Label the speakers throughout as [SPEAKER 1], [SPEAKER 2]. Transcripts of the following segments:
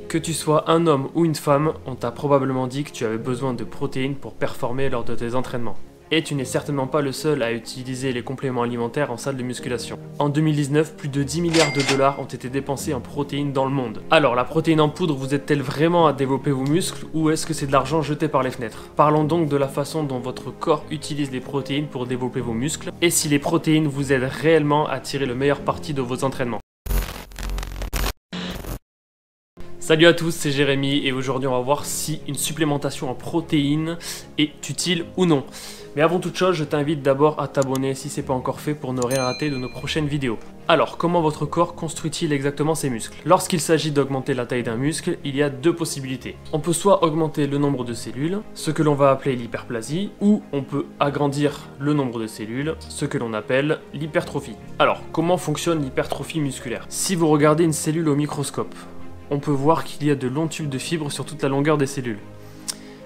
[SPEAKER 1] Que tu sois un homme ou une femme, on t'a probablement dit que tu avais besoin de protéines pour performer lors de tes entraînements. Et tu n'es certainement pas le seul à utiliser les compléments alimentaires en salle de musculation. En 2019, plus de 10 milliards de dollars ont été dépensés en protéines dans le monde. Alors, la protéine en poudre vous aide-t-elle vraiment à développer vos muscles ou est-ce que c'est de l'argent jeté par les fenêtres? Parlons donc de la façon dont votre corps utilise les protéines pour développer vos muscles et si les protéines vous aident réellement à tirer le meilleur parti de vos entraînements. Salut à tous, c'est Jérémy et aujourd'hui on va voir si une supplémentation en protéines est utile ou non. Mais avant toute chose, je t'invite d'abord à t'abonner si ce n'est pas encore fait pour ne rien rater de nos prochaines vidéos. Alors, comment votre corps construit-il exactement ses muscles? Lorsqu'il s'agit d'augmenter la taille d'un muscle, il y a deux possibilités. On peut soit augmenter le nombre de cellules, ce que l'on va appeler l'hyperplasie, ou on peut agrandir le nombre de cellules, ce que l'on appelle l'hypertrophie. Alors, comment fonctionne l'hypertrophie musculaire? Si vous regardez une cellule au microscope, on peut voir qu'il y a de longs tubes de fibres sur toute la longueur des cellules.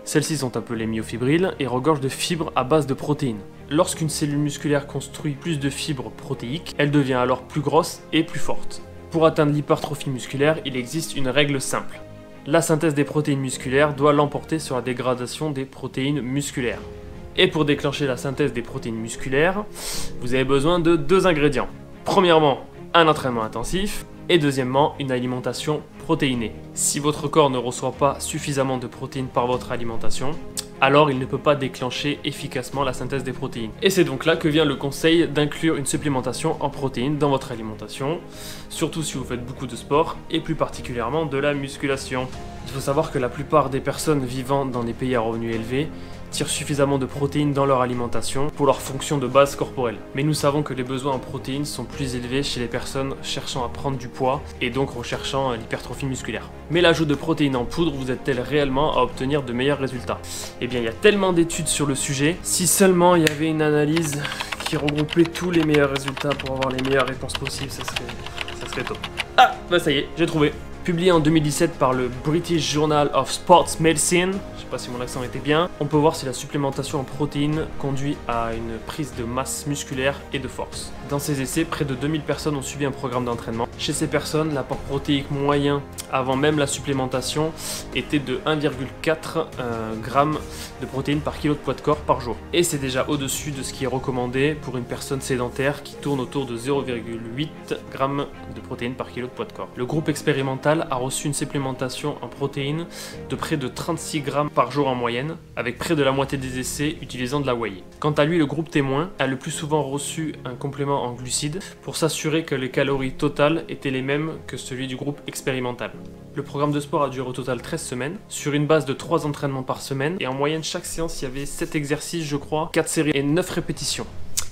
[SPEAKER 1] Celles-ci sont appelées myofibrilles et regorgent de fibres à base de protéines. Lorsqu'une cellule musculaire construit plus de fibres protéiques, elle devient alors plus grosse et plus forte. Pour atteindre l'hypertrophie musculaire, il existe une règle simple. La synthèse des protéines musculaires doit l'emporter sur la dégradation des protéines musculaires. Et pour déclencher la synthèse des protéines musculaires, vous avez besoin de deux ingrédients. Premièrement, un entraînement intensif. Et deuxièmement, une alimentation protéinée. Si votre corps ne reçoit pas suffisamment de protéines par votre alimentation, alors il ne peut pas déclencher efficacement la synthèse des protéines. Et c'est donc là que vient le conseil d'inclure une supplémentation en protéines dans votre alimentation, surtout si vous faites beaucoup de sport et plus particulièrement de la musculation. Il faut savoir que la plupart des personnes vivant dans des pays à revenus élevés tirent suffisamment de protéines dans leur alimentation pour leur fonction de base corporelle. Mais nous savons que les besoins en protéines sont plus élevés chez les personnes cherchant à prendre du poids et donc recherchant l'hypertrophie musculaire. Mais l'ajout de protéines en poudre vous aide-t-elle réellement à obtenir de meilleurs résultats? Eh bien, il y a tellement d'études sur le sujet. Si seulement il y avait une analyse qui regroupait tous les meilleurs résultats pour avoir les meilleures réponses possibles, ça serait top. Ah, bah ça y est, j'ai trouvé. Publié en 2017 par le British Journal of Sports Medicine, je sais pas si mon accent était bien, on peut voir si la supplémentation en protéines conduit à une prise de masse musculaire et de force. Dans ces essais, près de 2000 personnes ont suivi un programme d'entraînement. Chez ces personnes, l'apport protéique moyen avant même la supplémentation était de 1,4 g de protéines par kilo de poids de corps par jour. Et c'est déjà au-dessus de ce qui est recommandé pour une personne sédentaire qui tourne autour de 0,8 g de protéines par kilo de poids de corps. Le groupe expérimental a reçu une supplémentation en protéines de près de 36 grammes par jour en moyenne, avec près de la moitié des essais utilisant de la whey. Quant à lui, le groupe témoin a le plus souvent reçu un complément en glucides pour s'assurer que les calories totales étaient les mêmes que celui du groupe expérimental. Le programme de sport a duré au total 13 semaines, sur une base de 3 entraînements par semaine, et en moyenne chaque séance il y avait 7 exercices je crois, 4 séries et 9 répétitions.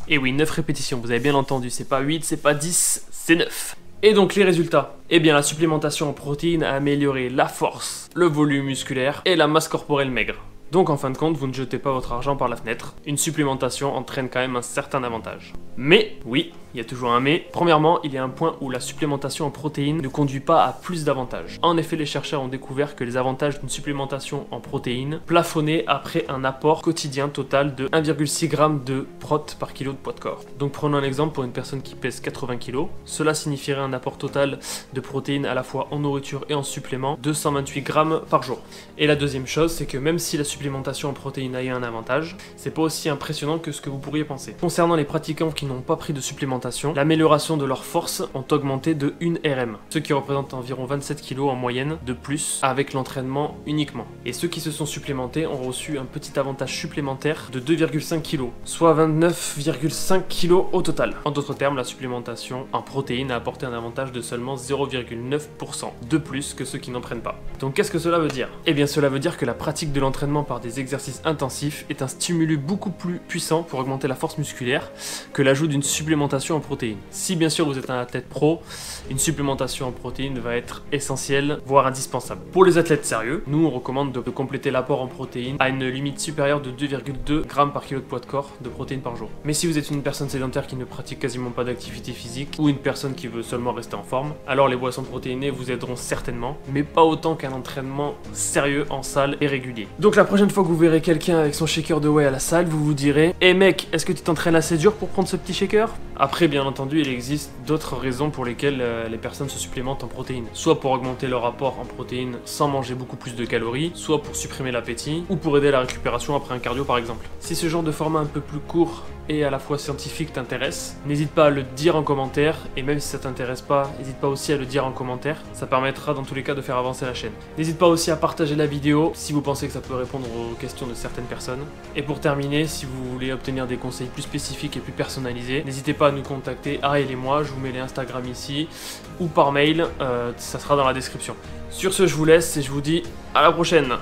[SPEAKER 1] Et oui, 9 répétitions, vous avez bien entendu, c'est pas 8, c'est pas 10, c'est 9. Et donc les résultats? Eh bien la supplémentation en protéines a amélioré la force, le volume musculaire et la masse corporelle maigre. Donc en fin de compte, vous ne jetez pas votre argent par la fenêtre, une supplémentation entraîne quand même un certain avantage. Mais, oui, il y a toujours un mais. Premièrement, il y a un point où la supplémentation en protéines ne conduit pas à plus d'avantages. En effet, les chercheurs ont découvert que les avantages d'une supplémentation en protéines plafonnaient après un apport quotidien total de 1,6 g de prot par kilo de poids de corps. Donc prenons un exemple pour une personne qui pèse 80 kg, cela signifierait un apport total de protéines à la fois en nourriture et en supplément de 128 g par jour. Et la deuxième chose, c'est que même si la supplémentation en protéines a eu un avantage, c'est pas aussi impressionnant que ce que vous pourriez penser. Concernant les pratiquants qui n'ont pas pris de supplémentation, l'amélioration de leur force ont augmenté de 1 RM, ce qui représente environ 27 kg en moyenne de plus avec l'entraînement uniquement. Et ceux qui se sont supplémentés ont reçu un petit avantage supplémentaire de 2,5 kg, soit 29,5 kg au total. En d'autres termes, la supplémentation en protéines a apporté un avantage de seulement 0,9% de plus que ceux qui n'en prennent pas. Donc qu'est-ce que cela veut dire? Eh bien cela veut dire que la pratique de l'entraînement par des exercices intensifs est un stimulus beaucoup plus puissant pour augmenter la force musculaire que l'ajout d'une supplémentation en protéines. Si bien sûr vous êtes un athlète pro, une supplémentation en protéines va être essentielle, voire indispensable. Pour les athlètes sérieux, nous on recommande de compléter l'apport en protéines à une limite supérieure de 2,2 g par kilo de poids de corps de protéines par jour. Mais si vous êtes une personne sédentaire qui ne pratique quasiment pas d'activité physique ou une personne qui veut seulement rester en forme, alors les boissons protéinées vous aideront certainement, mais pas autant qu'un entraînement sérieux en salle et régulier. Donc la prochaine fois que vous verrez quelqu'un avec son shaker de whey à la salle, vous vous direz: "Eh mec, est-ce que tu t'entraînes assez dur pour prendre ce petit shaker?" Après Après, bien entendu, il existe d'autres raisons pour lesquelles les personnes se supplémentent en protéines. Soit pour augmenter leur apport en protéines sans manger beaucoup plus de calories, soit pour supprimer l'appétit, ou pour aider à la récupération après un cardio par exemple. Si ce genre de format un peu plus court et à la fois scientifique t'intéresse, n'hésite pas à le dire en commentaire, et même si ça t'intéresse pas, n'hésite pas aussi à le dire en commentaire, ça permettra dans tous les cas de faire avancer la chaîne. N'hésite pas aussi à partager la vidéo si vous pensez que ça peut répondre aux questions de certaines personnes. Et pour terminer, si vous voulez obtenir des conseils plus spécifiques et plus personnalisés, n'hésitez pas à nous contacter, Ariel et moi, je vous mets les Instagram ici, ou par mail, ça sera dans la description. Sur ce, je vous laisse et je vous dis à la prochaine.